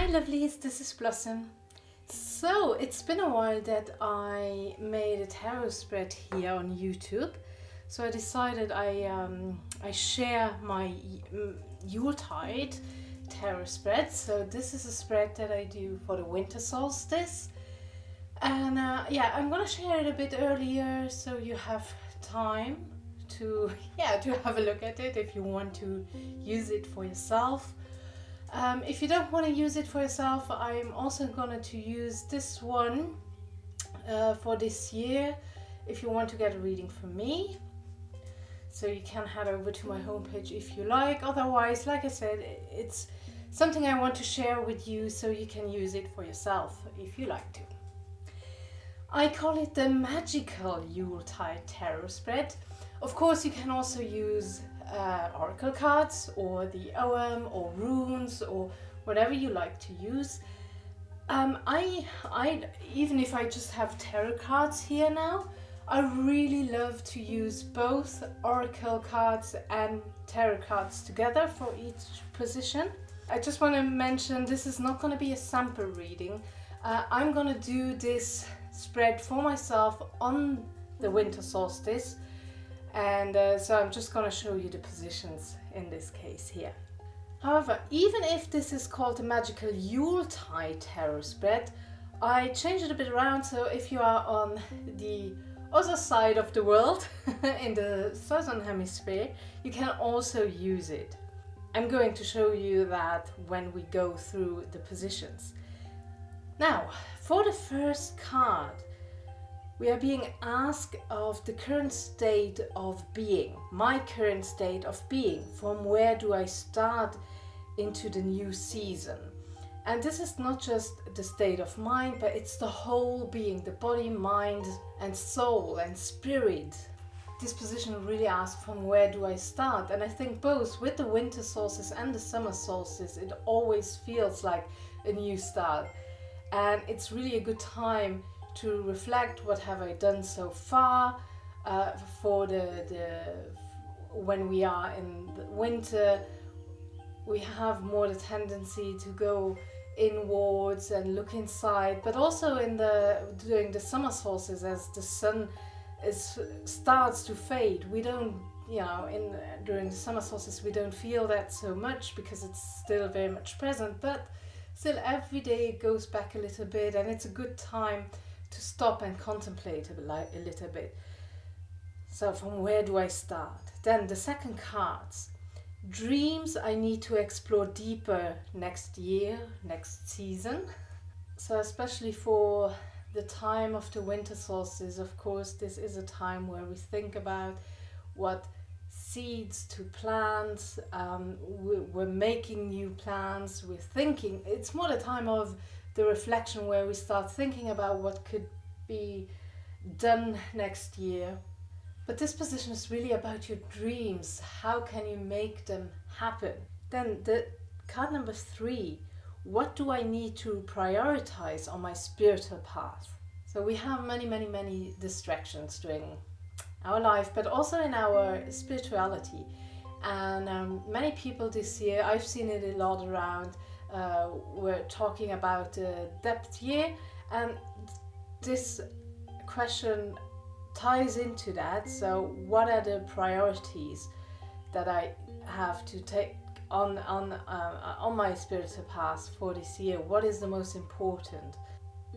Hi lovelies, this is Blossom. So it's been a while that I made a tarot spread here on YouTube. So I decided I share my Yuletide tarot spread. So this is a spread that I do for the winter solstice. And yeah, I'm gonna share it a bit earlier so you have time to have a look at it if you want to use it for yourself. If you don't want to use it for yourself, I'm also going to use this one for this year if you want to get a reading from me. So you can head over to my homepage if you like. Otherwise, like I said, it's something I want to share with you so you can use it for yourself if you like to. I call it the magical Yuletide Tarot Spread. Of course, you can also use oracle cards or the OM or runes or whatever you like to use. I even if I just have tarot cards here now, I really love to use both oracle cards and tarot cards together for each position. I just want to mention this is not going to be a sample reading. I'm going to do this spread for myself on the winter solstice. And so I'm just going to show you the positions in this case here. However, even if this is called the magical Yuletide tarot spread, I changed it a bit around. So if you are on the other side of the world, in the southern hemisphere, you can also use it. I'm going to show you that when we go through the positions. Now, for the first card, we are being asked of the current state of being, my current state of being. From where do I start into the new season? And this is not just the state of mind, but it's the whole being, the body, mind, and soul and spirit. This position really asks from where do I start? And I think both with the winter solstice and the summer solstice, it always feels like a new start. And it's really a good time to reflect what have I done so far for when we are in the winter. We have more the tendency to go inwards and look inside, but also during the summer solstice, as the sun starts to fade, we don't, during the summer solstice we don't feel that so much because it's still very much present, but still every day it goes back a little bit, and it's a good time to stop and contemplate a little bit. So from where do I start? Then the second cards. Dreams I need to explore deeper next year, next season. So especially for the time of the winter solstice, of course, this is a time where we think about what seeds to plant. We're making new plans. We're thinking. It's more the time of the reflection where we start thinking about what could be done next year. But this position is really about your dreams. How can you make them happen? Then the card number 3, what do I need to prioritize on my spiritual path? So we have many distractions during our life, but also in our spirituality. And many people this year, I've seen it a lot around, we're talking about depth year, and this question ties into that. So what are the priorities that I have to take on my spiritual path for this year? What is the most important?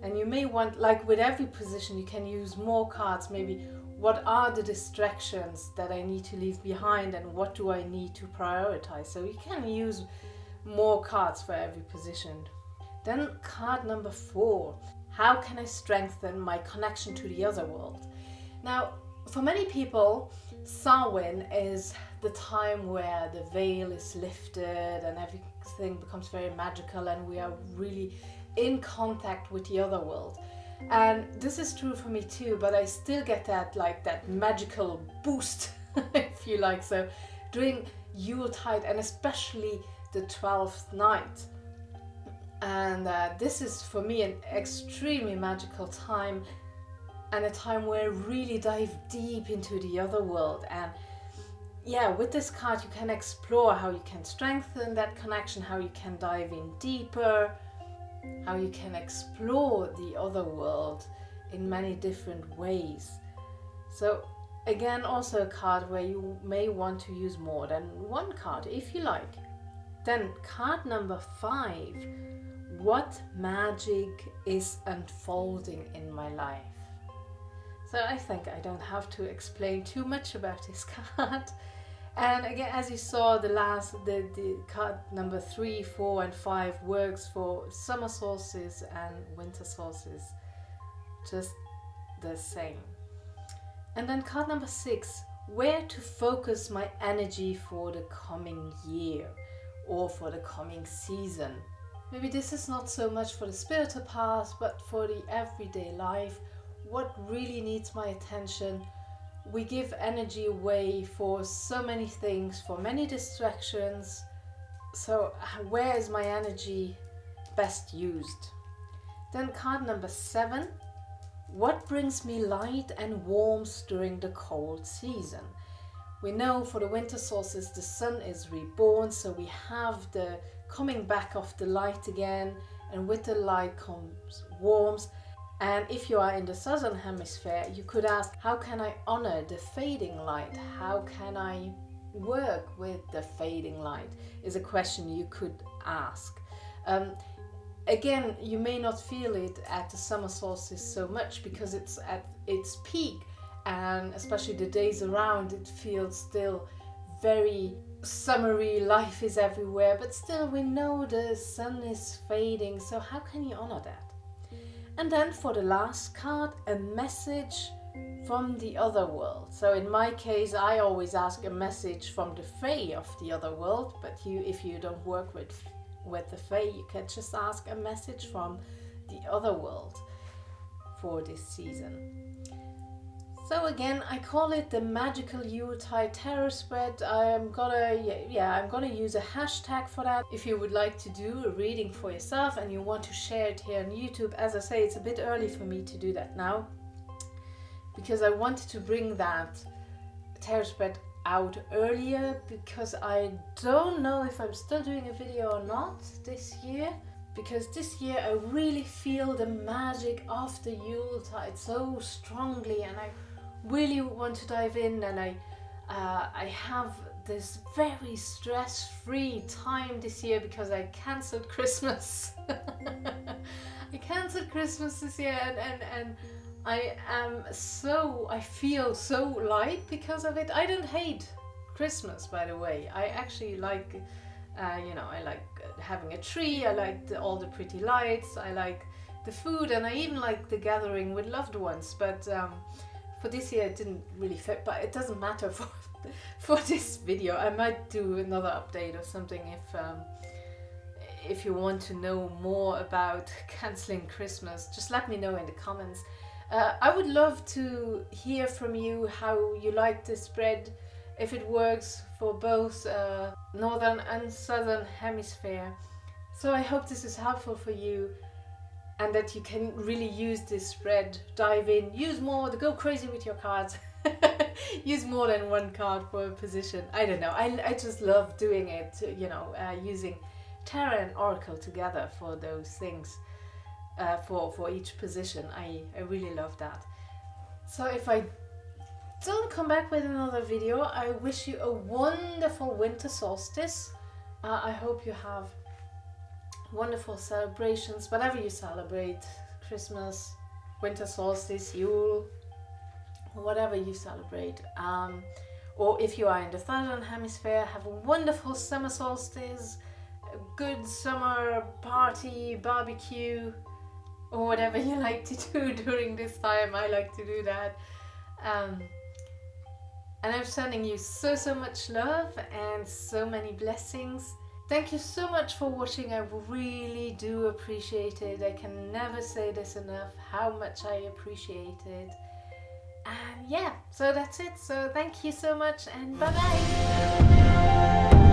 And you may want, like with every position, you can use more cards. Maybe what are the distractions that I need to leave behind, and what do I need to prioritize? So you can use more cards for every position. Then card number 4, how can I strengthen my connection to the other world? Now, for many people, Samhain is the time where the veil is lifted and everything becomes very magical, and we are really in contact with the other world. And this is true for me too, but I still get that magical boost, if you like. So during Yuletide, and especially the 12th night. And this is for me an extremely magical time, and a time where I really dive deep into the other world. And yeah, with this card you can explore how you can strengthen that connection, how you can dive in deeper, how you can explore the other world in many different ways. So again, also a card where you may want to use more than one card if you like. Then card number 5, what magic is unfolding in my life? So I think I don't have to explain too much about this card. And again, as you saw, the card number 3, 4 and 5 works for summer solstice and winter solstice, just the same. And then card number 6, where to focus my energy for the coming year or for the coming season. Maybe this is not so much for the spiritual path, but for the everyday life. What really needs my attention? We give energy away for so many things, for many distractions. So where is my energy best used? Then card number 7, what brings me light and warmth during the cold season? We know for the winter solstice the sun is reborn, so we have the coming back of the light again, and with the light comes warmth. And if you are in the southern hemisphere, you could ask, how can I honor the fading light? How can I work with the fading light? Is a question you could ask. Again, you may not feel it at the summer solstice so much because it's at its peak, and especially the days around, it feels still very summery, life is everywhere, but still we know the sun is fading, so how can you honor that? And then for the last card, a message from the other world. So in my case, I always ask a message from the Fae of the other world, but if you don't work with the Fae, you can just ask a message from the other world for this season. So again, I call it the magical Yuletide Tarot Spread. I'm gonna use a hashtag for that. If you would like to do a reading for yourself and you want to share it here on YouTube, as I say, it's a bit early for me to do that now because I wanted to bring that tarot spread out earlier, because I don't know if I'm still doing a video or not this year, because this year I really feel the magic of the Yuletide so strongly, and I really want to dive in, and I have this very stress-free time this year because I cancelled Christmas. I cancelled Christmas this year, and I feel so light because of it. I don't hate Christmas, by the way. I actually like, I like having a tree. I like all the pretty lights. I like the food, and I even like the gathering with loved ones. But for this year, it didn't really fit. But it doesn't matter for this video. I might do another update or something if you want to know more about cancelling Christmas. Just let me know in the comments. I would love to hear from you how you like this spread, if it works for both northern and southern hemisphere. So I hope this is helpful for you and that you can really use this spread. Dive in, use more, go crazy with your cards. Use more than one card for a position. I don't know, I just love doing it, using tarot and oracle together for those things. For each position. I really love that. So if I don't come back with another video, I wish you a wonderful winter solstice. I hope you have wonderful celebrations, whatever you celebrate, Christmas, winter solstice, Yule, whatever you celebrate. Or if you are in the southern hemisphere, have a wonderful summer solstice, a good summer party, barbecue, or whatever you like to do during this time. I like to do that. And I'm sending you so much love and so many blessings. Thank you so much for watching. I really do appreciate it. I can never say this enough, how much I appreciate it. And yeah, so that's it. So thank you so much, and bye bye.